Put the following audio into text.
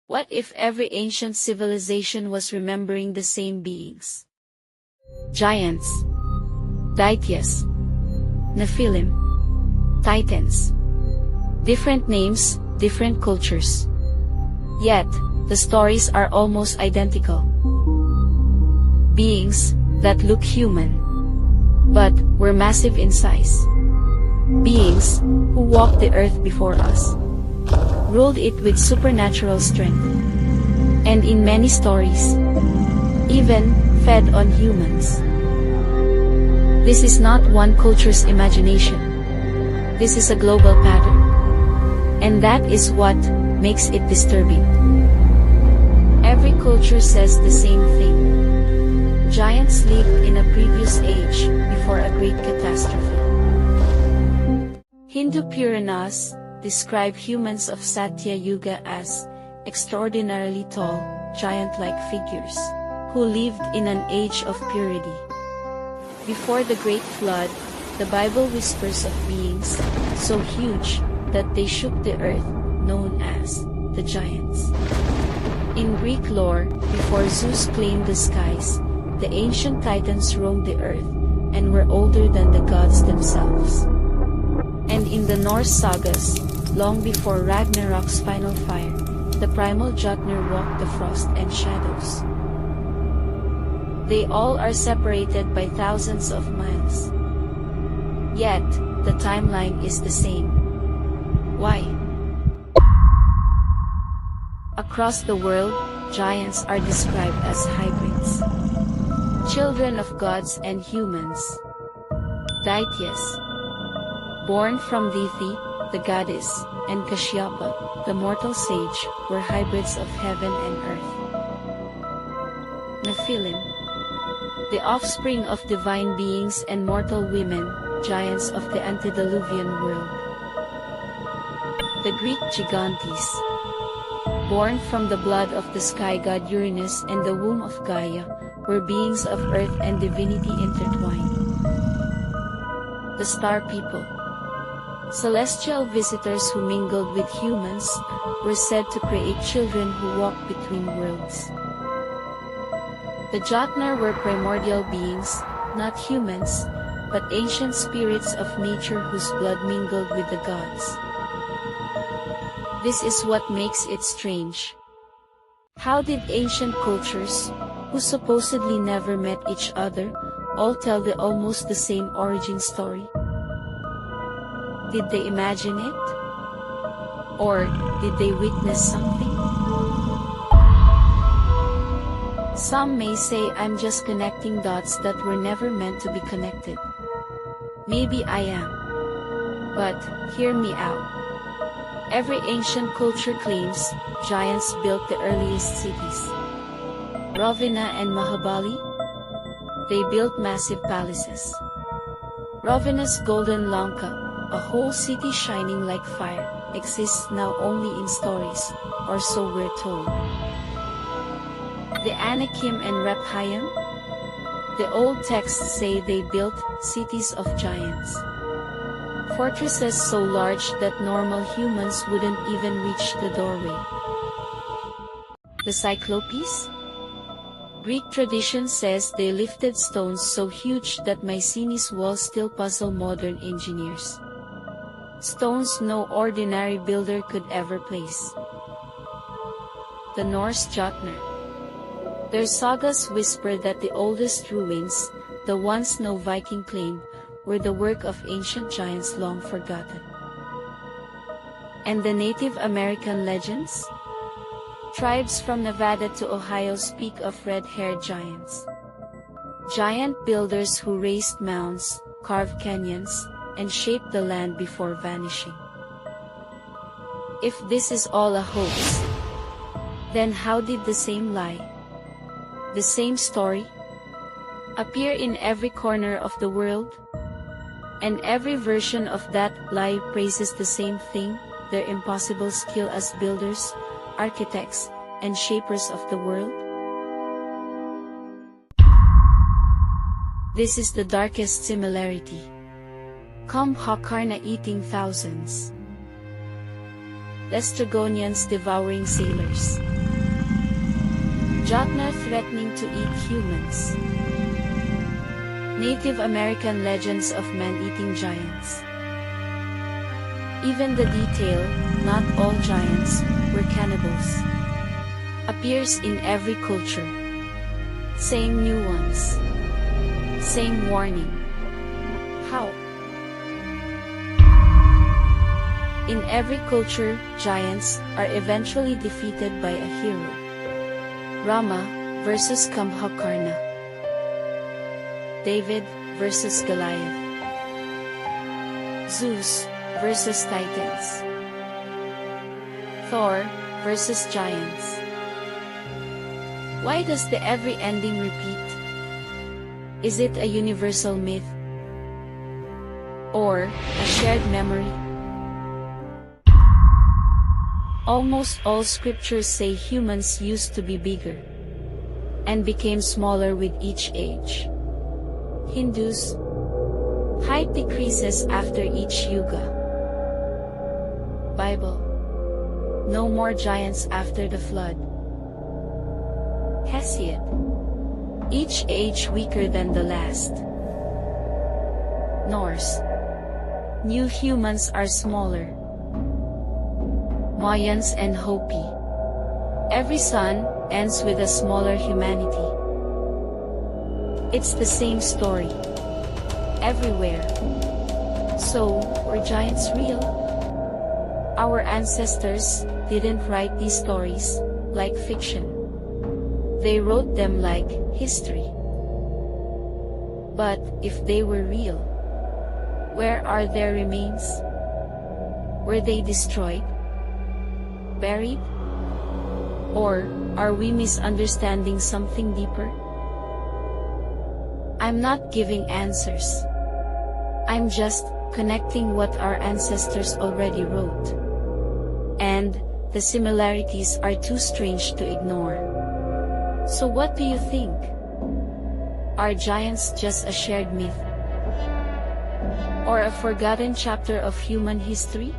What if every ancient civilization was remembering the same beings? Giants, Daityas, Nephilim, Titans. Different names, different cultures. Yet, the stories are almost identical. Beings that look human, but were massive in size. Beings who walked the earth before us, ruled it with supernatural strength, and in many stories, even fed on humans. This is not one culture's imagination. This is a global pattern. And that is what makes it disturbing. Every culture says the same thing. Giants lived in a previous age, before a great catastrophe. Hindu Puranas describe humans of Satya Yuga as extraordinarily tall, giant-like figures, who lived in an age of purity. Before the Great Flood, the Bible whispers of beings so huge that they shook the earth, known as the giants. In Greek lore, before Zeus claimed the skies, the ancient titans roamed the earth, and were older than the gods themselves. And in the Norse sagas, long before Ragnarok's final fire, the primal Jotnar walked the frost and shadows. They all are separated by thousands of miles. Yet, the timeline is the same. Why? Across the world, giants are described as hybrids. Children of gods and humans. Daityas, born from Dithi, the goddess, and Kashyapa, the mortal sage, were hybrids of heaven and earth. Nephilim, the offspring of divine beings and mortal women, giants of the antediluvian world. The Greek Gigantes, born from the blood of the sky god Uranus and the womb of Gaia, were beings of earth and divinity intertwined. The Star People, celestial visitors who mingled with humans, were said to create children who walked between worlds. The Jotnar were primordial beings, not humans, but ancient spirits of nature whose blood mingled with the gods. This is what makes it strange. How did ancient cultures, who supposedly never met each other, all tell almost the same origin story? Did they imagine it? Or did they witness something? Some may say I'm just connecting dots that were never meant to be connected. Maybe I am. But, hear me out. Every ancient culture claims giants built the earliest cities. Ravana and Mahabali? They built massive palaces. Ravana's golden Lanka, a whole city shining like fire, exists now only in stories, or so we're told. The Anakim and Rephaim? The old texts say they built cities of giants. Fortresses so large that normal humans wouldn't even reach the doorway. The Cyclopes? Greek tradition says they lifted stones so huge that Mycenae's walls still puzzle modern engineers. Stones no ordinary builder could ever place. The Norse Jotnar. Their sagas whisper that the oldest ruins, the ones no Viking claimed, were the work of ancient giants long forgotten. And the Native American legends? Tribes from Nevada to Ohio speak of red-haired giants. Giant builders who raised mounds, carved canyons, and shaped the land before vanishing. If this is all a hoax, then how did the same lie, the same story, appear in every corner of the world? And every version of that lie praises the same thing, their impossible skill as builders, architects, and shapers of the world? This is the darkest similarity. Kumbhakarna eating thousands. Laestrygonians devouring sailors. Jotnar threatening to eat humans. Native American legends of man-eating giants. Even the detail, "not all giants were cannibals," appears in every culture. Same nuance. Same warning. How? In every culture, giants are eventually defeated by a hero. Rama versus Kumbhakarna. David versus Goliath. Zeus versus Titans. Thor versus giants. Why does the every ending repeat? Is it a universal myth? Or a shared memory? Almost all scriptures say humans used to be bigger and became smaller with each age. Hindus, height decreases after each yuga. Bible, no more giants after the flood. Hesiod, each age weaker than the last. Norse, new humans are smaller. Mayans and Hopi, every sun ends with a smaller humanity. It's the same story everywhere. So, were giants real? Our ancestors didn't write these stories like fiction. They wrote them like history. But if they were real, where are their remains? Were they destroyed? Buried? Or are we misunderstanding something deeper? I'm not giving answers. I'm just connecting what our ancestors already wrote. And the similarities are too strange to ignore. So what do you think? Are giants just a shared myth? Or a forgotten chapter of human history?